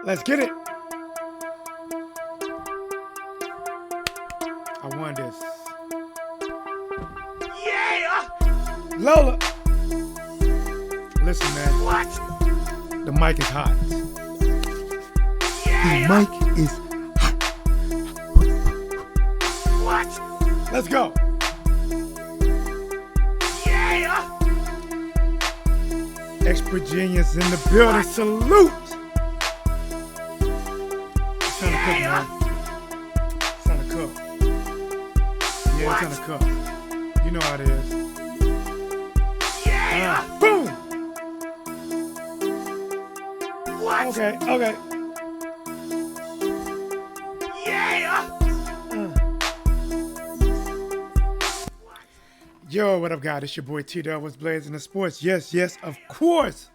Let's get it. I won this. Yeah! Lola. Listen, man. What? The mic is hot. Yeah! The mic is What? Let's go. Yeah! Expert genius in the building. What? Salute. It's time to cook, Yeah! man. It's time to cook. Yeah, What? it's time to cook. You know how it is. Yeah! Boom. What? Okay. Yeah! Yo, what up, guys? It's your boy T-Dub. What's blazing the sports? Yes, of course.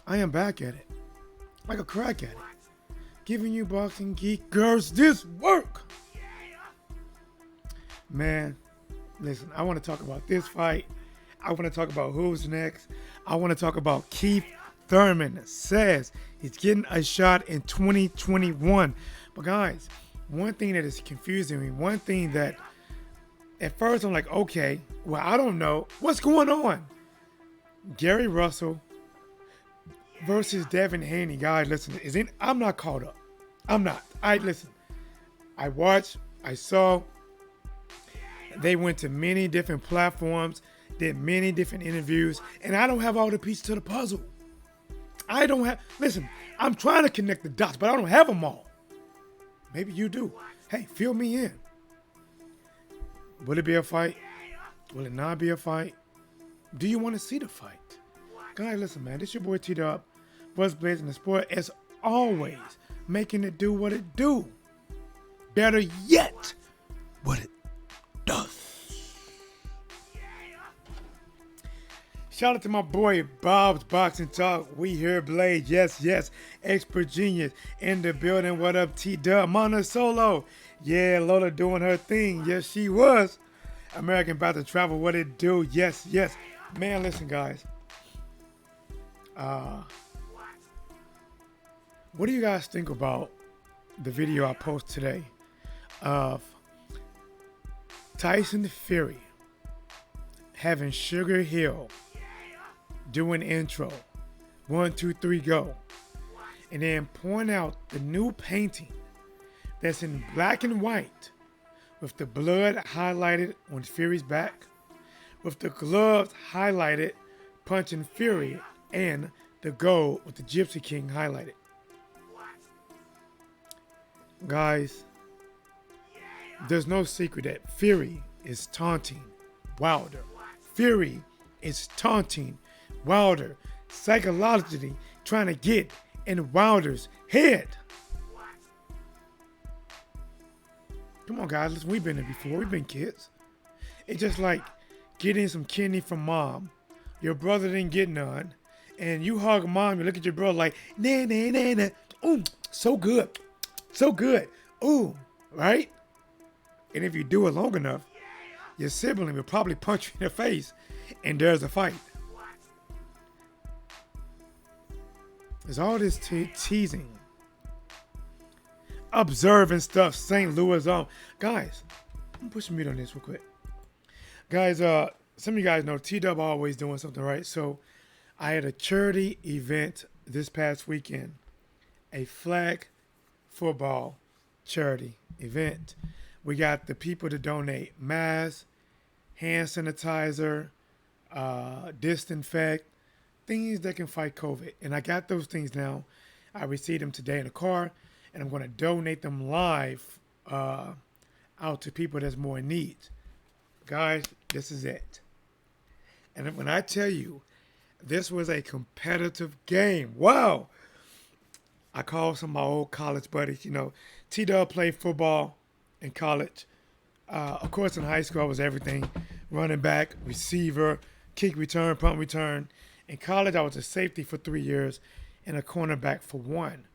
I am back at it. Like a crack at it. Giving you boxing geek girls this work. Man, listen, I want to talk about this fight. I want to talk about who's next. I want to talk about Keith Thurman says he's getting a shot in 2021. But guys, one thing that is confusing me, one thing that at first I'm like, okay, well, I don't know. What's going on? Gary Russell versus Devin Haney. Guys, listen, I'm not caught up. I'm not. Listen, I watched, I saw. They went to many different platforms, did many different interviews, and I don't have all the pieces to the puzzle. Listen, I'm trying to connect the dots, but I don't have them all. Maybe you do. Hey, fill me in. Will it be a fight? Will it not be a fight? Do you want to see the fight? Guys, listen, man, this your boy T-Dub. What's blazing the sport? As always, making it do what it do. Better yet, what it does. Shout out to my boy Bob's Boxing Talk. We here, Blade. Yes. Expert genius in the building. What up, T-Dub? Mona Solo. Yeah, Lola doing her thing. Yes, she was. American about to travel. What it do? Yes. Man, listen, guys. What do you guys think about the video I posted today of Tyson Fury having Sugar Hill doing intro, 1, 2, 3, go, and then point out the new painting that's in black and white with the blood highlighted on Fury's back, with the gloves highlighted punching Fury, and the gold with the Gypsy King highlighted. Guys, there's no secret that Fury is taunting Wilder. Fury is taunting Wilder, psychologically trying to get in Wilder's head. Come on, guys, listen, we've been there before. We've been kids. It's just like getting some kidney from mom. Your brother didn't get none, and you hug mom. You look at your brother like, nah. Ooh, so good. Ooh, right? And if you do it long enough, your sibling will probably punch you in the face, and there's a fight. There's all this teasing, observing stuff, St. Louis on. Guys, I'm pushing mute on this real quick. Guys, some of you guys know T-Dub always doing something, right? So I had a charity event this past weekend, a flag football charity event. We got the people to donate masks, hand sanitizer, disinfect, things that can fight COVID. And I got those things now. I received them today in a car, and I'm going to donate them live out to people that's more in need. Guys, this is it. And when I tell you, this was a competitive game. Wow. I called some of my old college buddies. You know, T-Dub played football in college. Of course, in high school, I was everything. Running back, receiver, kick return, punt return. In college, I was a safety for 3 years and a cornerback for 1.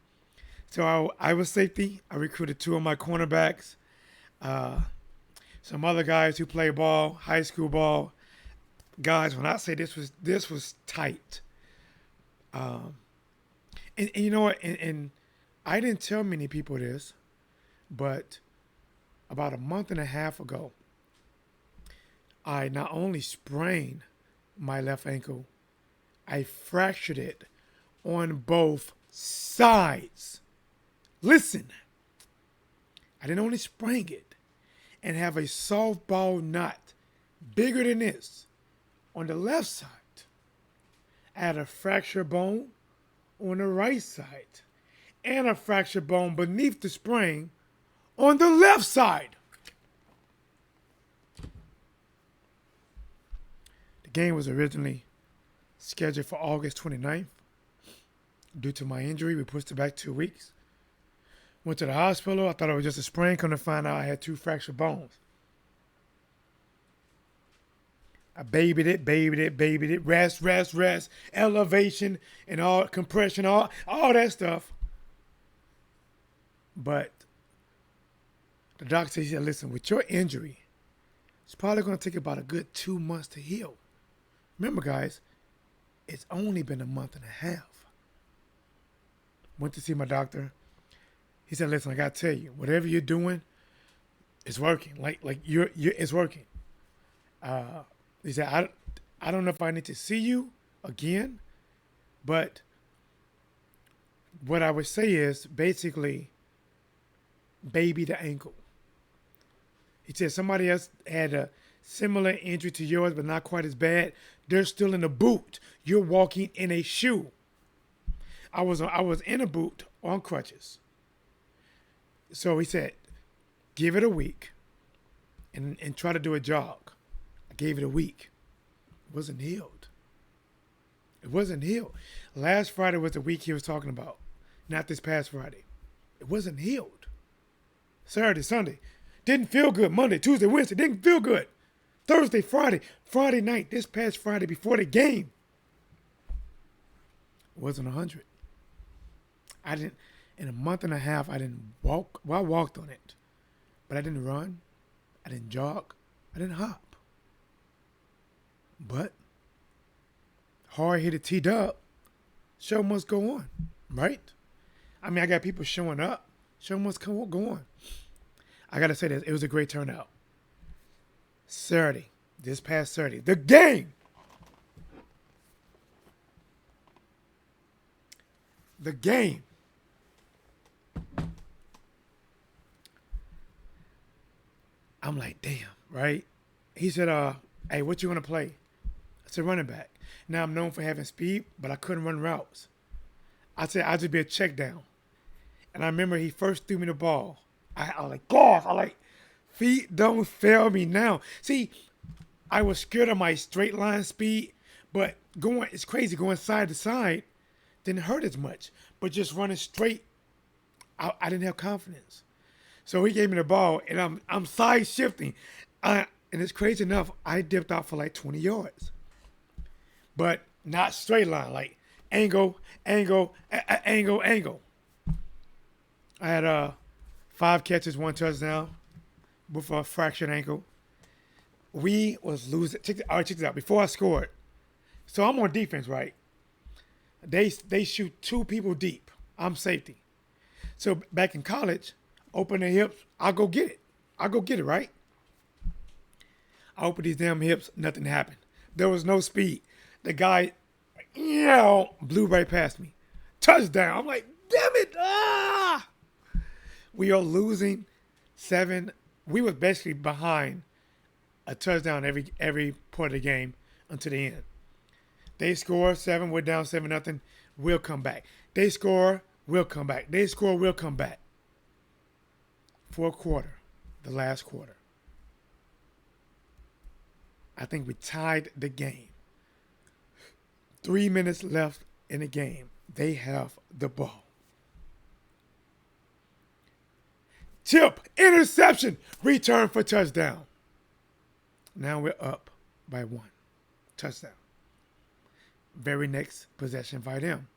So I was safety. I recruited 2 of my cornerbacks. Some other guys who play ball, high school ball. guys, when I say this was tight, and you know what, and I didn't tell many people this, but about a month and a half ago, I not only sprained my left ankle, I fractured it on both sides. Listen, I didn't only sprain it and have a softball knot bigger than this on the left side. I had a fractured bone on the right side and a fractured bone beneath the sprain on the left side. The game was originally scheduled for August 29th. Due to my injury, we pushed it back 2 weeks. Went to the hospital. I thought it was just a sprain. Come to find out I had 2 fractured bones. I babied it. Rest, elevation, and all compression, all that stuff. But the doctor said, listen, with your injury, it's probably going to take about a good 2 months to heal. Remember, guys, it's only been a month and a half. Went to see my doctor. He said, listen, I got to tell you, whatever you're doing, it's working. Like it's working. He said, I don't know if I need to see you again, but what I would say is basically baby the ankle. He said somebody else had a similar injury to yours, but not quite as bad. They're still in a boot. You're walking in a shoe. I was in a boot on crutches. So he said, give it a week and try to do a jog. I gave it a week. It wasn't healed. It wasn't healed. Last Friday was the week he was talking about, not this past Friday. It wasn't healed. Saturday, Sunday, didn't feel good. Monday, Tuesday, Wednesday, didn't feel good. Thursday, Friday night, this past Friday before the game, it wasn't 100. I didn't, in a month and a half, I didn't walk. Well, I walked on it, but I didn't run. I didn't jog. I didn't hop. But hard-hitted T-Dub, show must go on, right? I mean, I got people showing up. Show must go on. I got to say this. It was a great turnout. Saturday, this past Saturday, the game. The game. I'm like, damn, right? He said, hey, what you want to play? I said, running back. Now, I'm known for having speed, but I couldn't run routes. I said, I'll just be a check down. And I remember he first threw me the ball. I was like, gosh, feet don't fail me now. See, I was scared of my straight line speed, but it's crazy. Going side to side didn't hurt as much. But just running straight, I didn't have confidence. So he gave me the ball, and I'm side shifting. And it's crazy enough, I dipped out for like 20 yards. But not straight line, like angle. I had 5 catches, 1 touchdown with a fractured ankle. We was losing. Check this out. Before I scored, so I'm on defense, right? They shoot 2 people deep. I'm safety. So back in college, open the hips, I'll go get it, right? I opened these damn hips, nothing happened. There was no speed. The guy, blew right past me. Touchdown. I'm like, damn it. We are losing 7. We were basically behind a touchdown every part of the game until the end. They score 7, we're down 7-0. We'll come back. They score, we'll come back. They score, we'll come back. Fourth quarter, the last quarter. I think we tied the game. 3 minutes left in the game. They have the ball. Tip, interception, return for touchdown. Now we're up by 1. Touchdown. Very next possession by them.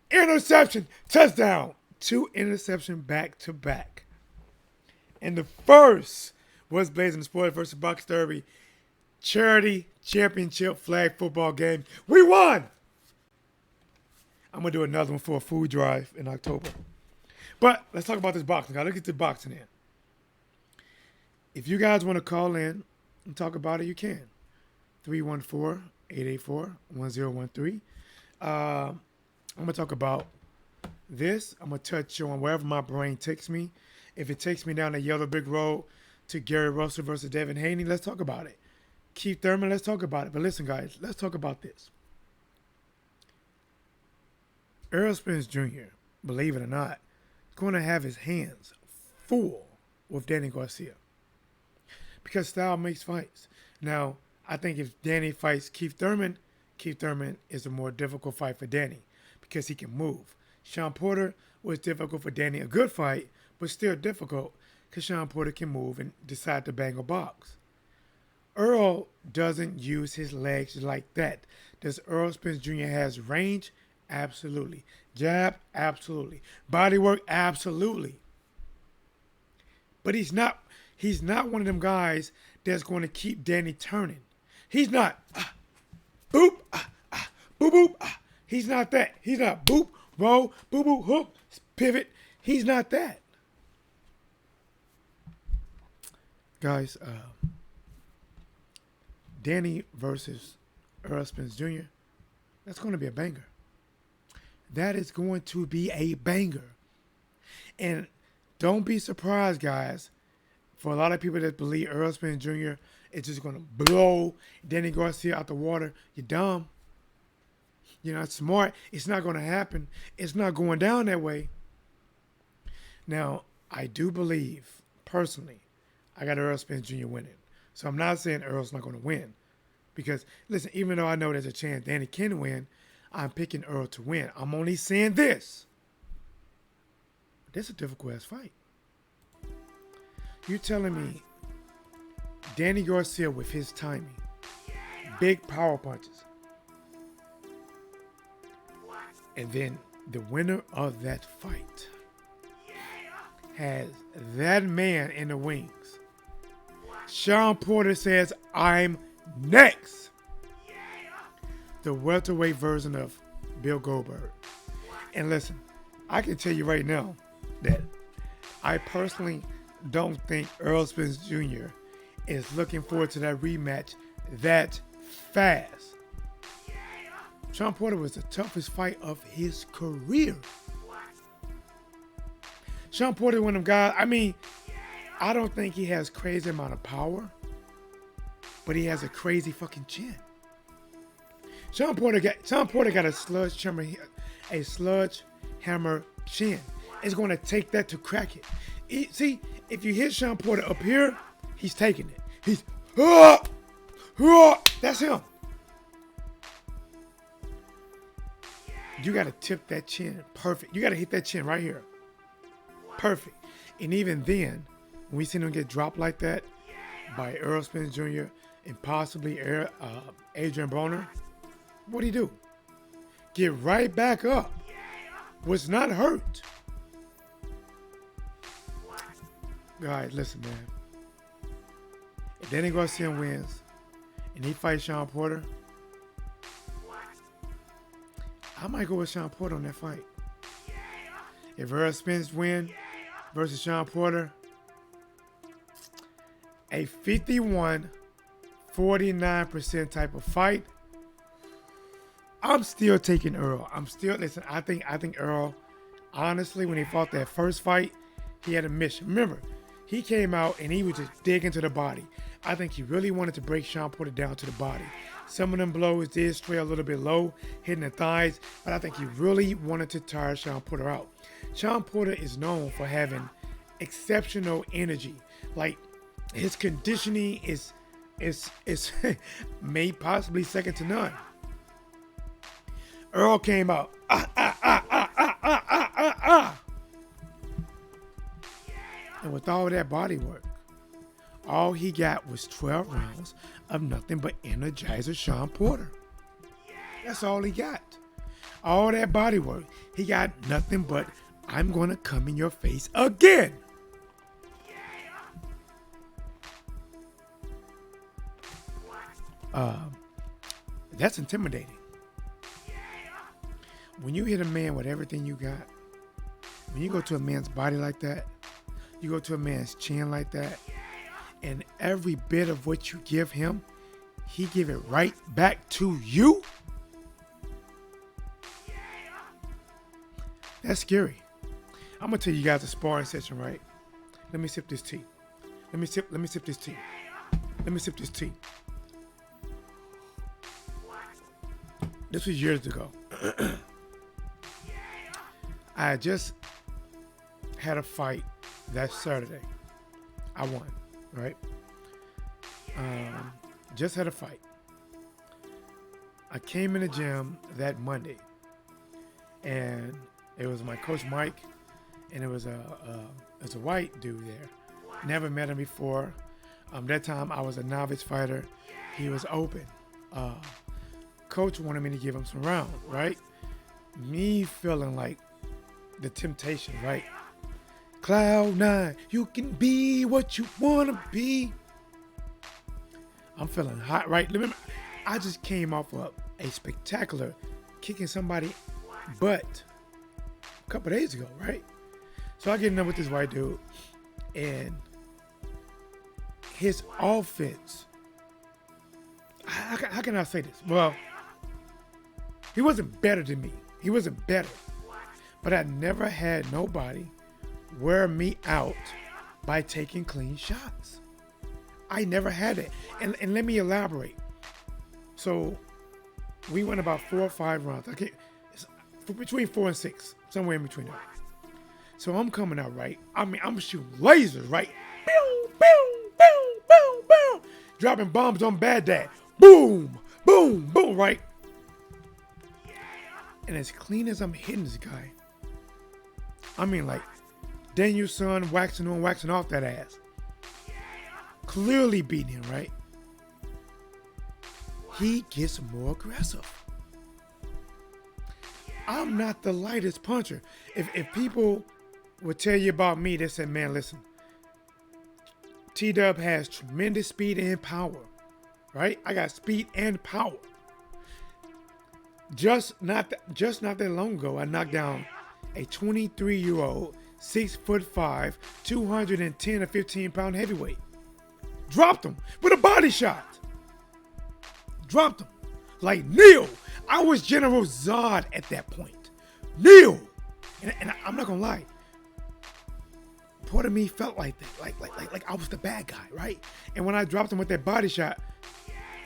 Interception, touchdown. 2 interceptions back to back. And the first was Blazing the Sport versus Box Derby. charity championship flag football game. We won! I'm going to do another one for a food drive in October. But let's talk about this boxing. Let's get to boxing in. If you guys want to call in and talk about it, you can. 314-884-1013. I'm going to talk about this. I'm going to touch on wherever my brain takes me. If it takes me down the yellow brick road to Gary Russell versus Devin Haney, let's talk about it. Keith Thurman, let's talk about it. But listen, guys, let's talk about this. Errol Spence Jr., believe it or not, is going to have his hands full with Danny Garcia. Because style makes fights. Now, I think if Danny fights Keith Thurman is a more difficult fight for Danny because he can move. Shawn Porter was difficult for Danny, a good fight, but still difficult because Shawn Porter can move and decide to bang a box. Errol doesn't use his legs like that. Does Errol Spence Jr. has range? Absolutely. Jab? Absolutely. Body work? Absolutely. But he's not one of them guys that's going to keep Danny turning. He's not boop, boop, boop. He's not that. He's not boop, roll, boop, boop, hook, pivot. He's not that. Guys, Danny versus Errol Spence Jr., that's going to be a banger. That is going to be a banger. And don't be surprised, guys, for a lot of people that believe Errol Spence Jr. is just going to blow Danny Garcia out the water. You're dumb. You're not smart. It's not going to happen. It's not going down that way. Now, I do believe, personally, I got Errol Spence Jr. winning. So I'm not saying Errol's not going to win. Because, listen, even though I know there's a chance Danny can win, I'm picking Errol to win. I'm only saying this. This is a difficult-ass fight. You're telling me Danny Garcia with his timing, big power punches, and then the winner of that fight has that man in the wings. Shawn Porter says, I'm next. The welterweight version of Bill Goldberg. And listen, I can tell you right now that I personally don't think Errol Spence Jr. is looking forward to that rematch that fast. Shawn Porter was the toughest fight of his career. Shawn Porter, one of them guys, I don't think he has crazy amount of power, but he has a crazy fucking chin. Shawn Porter got a sledgehammer chin. It's going to take that to crack it. See, if you hit Shawn Porter up here, he's taking it. That's him. You got to tip that chin. Perfect. You got to hit that chin right here. Perfect. And even then, when we seen him get dropped like that by Errol Spence Jr. and possibly Adrian Broner, what'd he do? Get right back up. Was not hurt. Guys, listen, man. If Danny Garcia wins and he fights Shawn Porter, I might go with Shawn Porter on that fight. If Errol Spence wins versus Shawn Porter, a 51-49% type of fight, I'm still taking Errol. I think Errol, honestly, when he fought that first fight, he had a mission. Remember, he came out and he was just digging to the body. I think he really wanted to break Shawn Porter down to the body. Some of them blows did stray a little bit low, hitting the thighs, but I think he really wanted to tire Shawn Porter out. Shawn Porter is known for having exceptional energy. Like, his conditioning is made possibly second to none. Errol came out. And with all that body work, all he got was 12 rounds of nothing but Energizer Shawn Porter. That's all he got. All that body work, he got nothing but, I'm going to come in your face again. That's intimidating. When you hit a man with everything you got, when you go to a man's body like that, you go to a man's chin like that, and every bit of what you give him, he give it right back to you. That's scary. I'm gonna tell you guys a sparring session, right? Let me sip this tea. Let me sip this tea. Let me sip this tea. This was years ago. I had just had a fight that Saturday. I won, right? Just had a fight. I came in the gym that Monday, and it was my coach Mike, and it was a white dude there. Never met him before. That time I was a novice fighter. He was open. Coach wanted me to give him some rounds, right? Me feeling like the temptation, right? Cloud 9, you can be what you wanna be. I'm feeling hot, right? Remember, I just came off of a spectacular kicking somebody butt a couple days ago, right? So I get in there with this white dude, and his offense, how can I say this? Well, he wasn't better than me. He wasn't better. But I never had nobody wear me out by taking clean shots. I never had it. And let me elaborate. So we went about 4 or 5 rounds. Between 4 and 6, somewhere in between there. So I'm coming out, right? I mean, I'm shooting lasers, right? Boom, boom, boom, boom, boom. Dropping bombs on Bad Dad. Boom, boom, boom, right? And as clean as I'm hitting this guy, I mean, like Danielson waxing on, waxing off that ass. Clearly beating him, right? He gets more aggressive. I'm not the lightest puncher. If people would tell you about me, they said, man, listen, T-Dub has tremendous speed and power, right? I got speed and power. Just not that long ago, I knocked down a 23-year-old, 6'5", 210 or 15-pound heavyweight. Dropped him with a body shot. Dropped him. Like, kneel. I was General Zod at that point. Kneel. And I'm not gonna lie. Part of me felt like that. Like I was the bad guy, right? And when I dropped him with that body shot,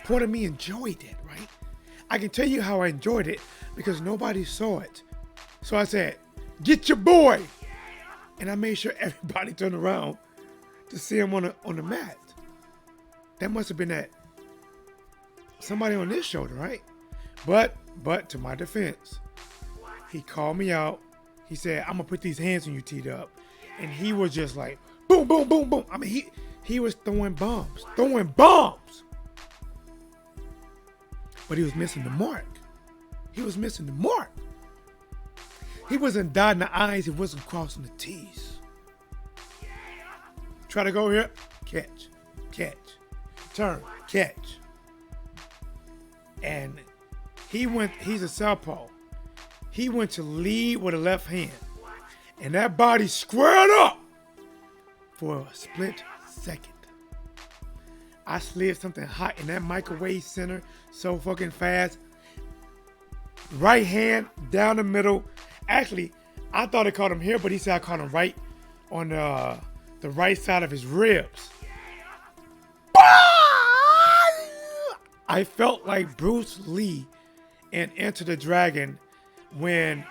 part of me enjoyed it, right? I can tell you how I enjoyed it because nobody saw it. So I said, get your boy. And I made sure everybody turned around to see him on the mat. That must have been that somebody on this shoulder, right? But to my defense, he called me out. He said, I'm gonna put these hands on you, T-Dub. And he was just like, boom, boom, boom, boom. I mean, he was throwing bombs. But he was missing the mark. He wasn't dotting the I's, he wasn't crossing the T's. Try to go here, catch, turn, catch. And he's a southpaw. He went to lead with a left hand. And that body squared up for a split second. I slid something hot in that microwave center so fucking fast. Right hand down the middle. Actually, I thought it caught him here, but he said I caught him right on the right side of his ribs. I felt like Bruce Lee in Enter the Dragon when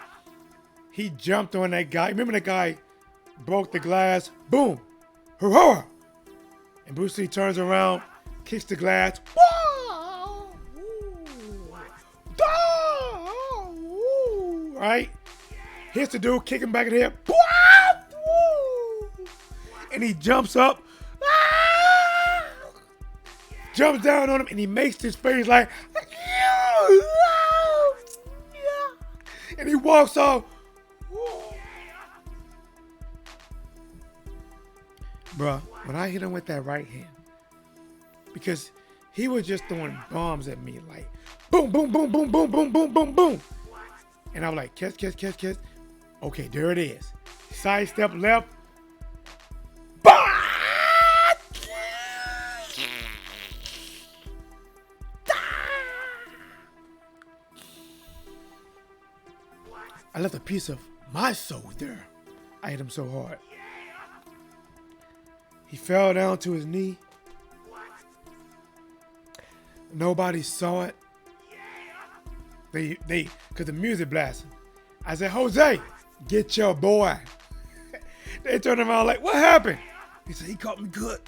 he jumped on that guy. Remember that guy broke the glass? Boom! Hurrah! And Bruce Lee turns around, kicks the glass. Right? Hits the dude, kick him back in the head. And he jumps up. Jumps down on him and he makes his face like, and he walks off. Bruh, when I hit him with that right hand, because He was just throwing bombs at me like boom, boom, boom, boom, boom, boom, boom, boom, boom. And I was like, catch, catch, catch, catch. Okay, there it is. Sidestep left. Bah! I left a piece of my soul there. I hit him so hard. He fell down to his knee. Nobody saw it. Cause the music blasting. I said, Jose, get your boy. They turned around like, what happened? He said, he caught me good.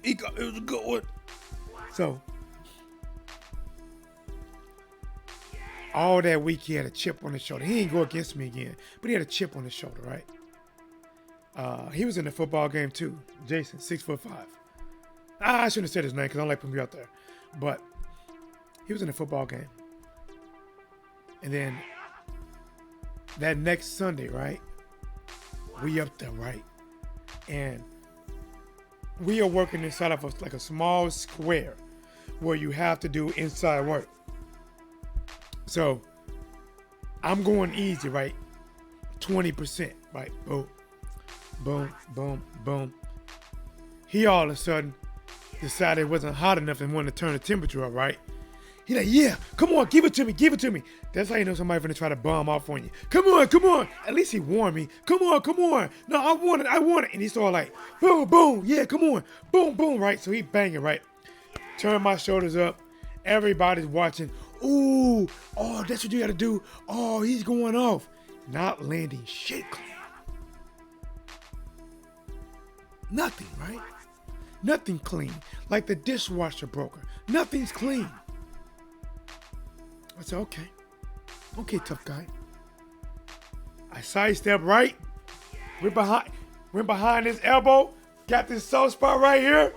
It was a good one. So, all that week he had a chip on his shoulder. He didn't go against me again, but he had a chip on his shoulder, right? He was in the football game too. Jason, 6'5". I shouldn't have said his name because I don't like putting you out there. But he was in the football game. And then that next Sunday, right? We up there, right? And we are working inside of like a small square where you have to do inside work. So I'm going easy, right? 20%, right? Boom, boom, boom, boom. He all of a sudden decided it wasn't hot enough and wanted to turn the temperature up, right? He like, yeah, come on, give it to me, give it to me. That's how you know somebody's gonna try to bomb off on you. Come on, come on. At least he warned me. Come on, come on. No, I want it, I want it. And he started like, boom, boom, yeah, come on. Boom, boom, right? So he banging, right? Turn my shoulders up. Everybody's watching. Ooh, oh, that's what you gotta do. Oh, he's going off. Not landing shit clean. Nothing, right? Nothing clean. Like the dishwasher broker. Nothing's clean. I said, okay. Okay, tough guy. I sidestep right. Went behind his elbow. Got this soft spot right here.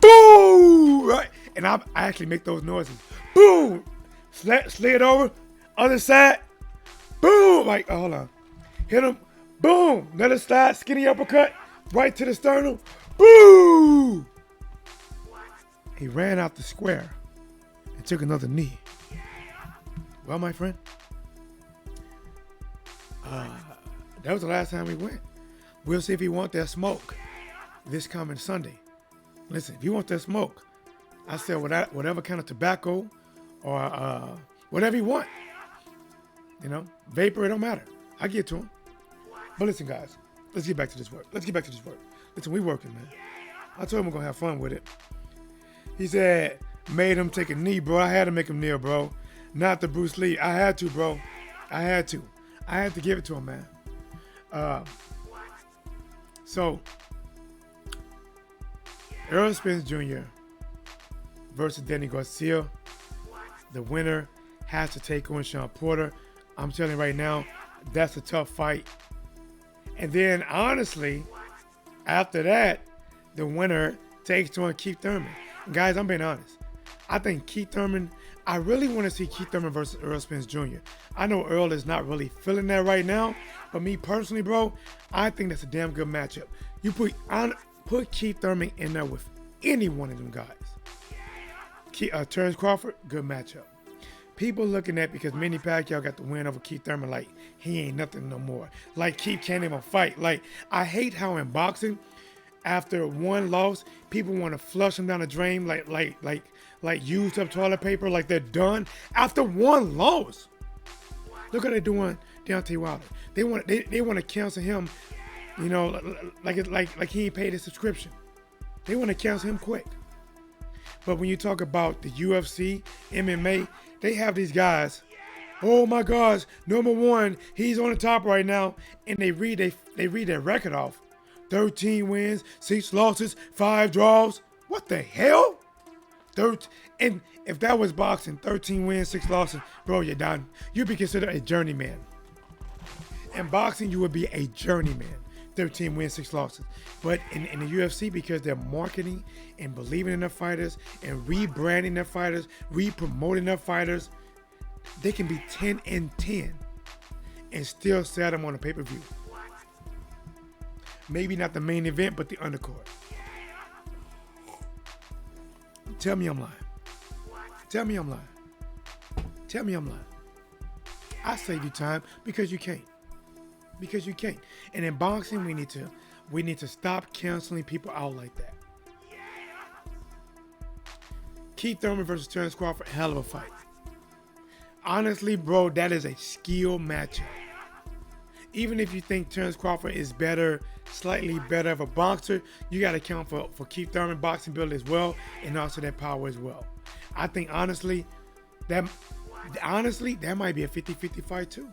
Boom! Right? And I actually make those noises. Boom! Slid over. Other side. Boom! Like, oh, hold on. Hit him. Boom! Another slide. Skinny uppercut. Right to the sternum. Boom! He ran out the square and took another knee. Well, my friend, that was the last time we went. We'll see if he wants that smoke this coming Sunday. Listen, if you want that smoke, I said whatever kind of tobacco or whatever you want. You know, vapor, it don't matter. I get to him. But listen, guys, let's get back to this work. Listen, we working, man. I told him we're going to have fun with it. He said, made him take a knee, bro. I had to make him kneel, bro. Not the Bruce Lee. I had to, bro. I had to give it to him, man. So, Errol Spence Jr. versus Danny Garcia. The winner has to take on Shawn Porter. I'm telling you right now, that's a tough fight. And then, honestly, after that, the winner takes on Keith Thurman. And guys, I'm being honest. I think Keith Thurman, I really want to see Keith Thurman versus Errol Spence Jr. I know Earl is not really feeling that right now, but me personally, bro, I think that's a damn good matchup. You put Keith Thurman in there with any one of them guys. Terrence Crawford, good matchup. People looking at because Manny Pacquiao got the win over Keith Thurman, like he ain't nothing no more. Like Keith can't even fight. Like I hate how in boxing, after one loss, people want to flush him down the drain like used up toilet paper, like they're done after one loss. Look what they're doing, Deontay Wilder. They want to cancel him, you know, like he ain't paid his subscription. They want to cancel him quick. But when you talk about the UFC, MMA, they have these guys. Oh my gosh, number one, he's on the top right now, and they read their record off. 13 wins, 6 losses, 5 draws. What the hell? And if that was boxing, 13 wins, 6 losses, bro, you're done. You'd be considered a journeyman. In boxing, you would be a journeyman. 13 wins, 6 losses. But in the UFC, because they're marketing and believing in their fighters and rebranding their fighters, re-promoting their fighters, they can be 10-10 and still sell them on a pay-per-view. Maybe not the main event, but the undercard. Tell me I'm lying. Tell me I'm lying. Tell me I'm lying. I save you time because you can't. Because you can't. And in boxing, we need to stop canceling people out like that. Keith Thurman versus Terrence Crawford, hell of a fight. Honestly, bro, that is a skill matchup. Even if you think Terrence Crawford is better, slightly better of a boxer, you got to count for Keith Thurman boxing ability as well, and also that power as well. I think honestly, that might be a 50-50 fight too.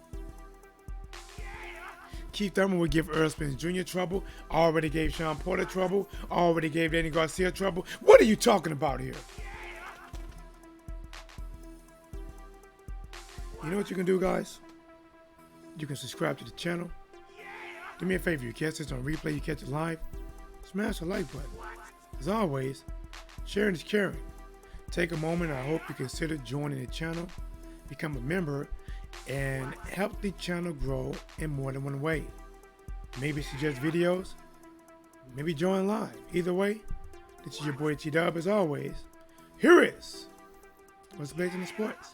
Keith Thurman would give Earl Spence Jr. trouble. Already gave Shawn Porter trouble. Already gave Danny Garcia trouble. What are you talking about here? You know what you can do, guys? You can subscribe to the channel. Do me a favor, you catch this on replay, you catch it live, smash the like button. As always, sharing is caring. Take a moment, I hope you consider joining the channel, become a member, and help the channel grow in more than one way. Maybe suggest videos, maybe join live. Either way, this is your boy T-Dub as always. Here is what's based in the sports.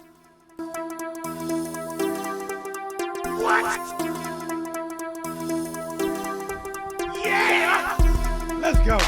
What? Yeah! Let's go.